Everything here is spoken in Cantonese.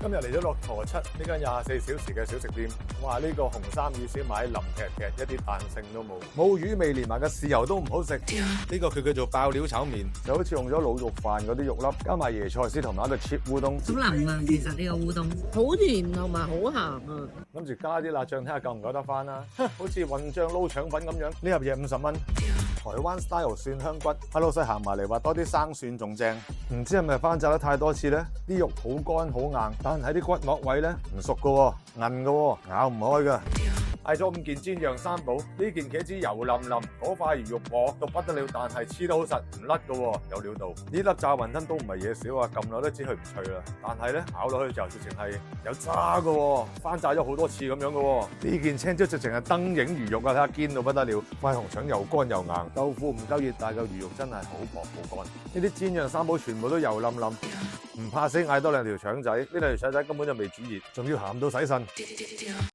今日嚟咗駱駝漆呢間24小時嘅小食店，哇！呢個紅衫魚燒賣腍踢踢，一啲彈性都冇，冇魚味，連埋個豉油都唔好食。呢個佢叫做爆料炒麵，就好似用咗滷肉飯嗰啲肉粒，加埋椰菜絲同埋一個切烏冬。好腍啊！其實呢個烏冬好甜同埋好鹹啊！諗住加啲辣醬睇下夠唔夠得翻啦，好似混醬撈腸粉咁樣。呢盒嘢50蚊，台灣 style 蒜香骨。阿老細行埋嚟話多啲生蒜仲正，唔知係咪翻炸得太多次咧？啲肉好乾好硬，但係啲骨膜位咧唔熟噶喎，韌噶喎，咬唔開噶。嗌咗5件煎釀三寶，呢件茄子油淋淋，嗰塊魚肉薄到不得了，但係黐得好實，唔甩噶喎，有料到。呢粒炸雲吞都唔係嘢少啊，撳落都知佢唔脆啦。但係咧咬落去就直情係有渣噶喎，翻炸咗好多次咁樣噶喎。呢件青椒直情係燈影魚肉啊，睇下堅到不得了，塊紅腸又乾又硬，豆腐唔夠熱，但係個魚肉真係好薄好乾。呢啲煎釀三寶全部都油淋淋，唔怕死嗌多2條腸仔，呢2條腸仔根本就未煮熱，仲要鹹到洗腎。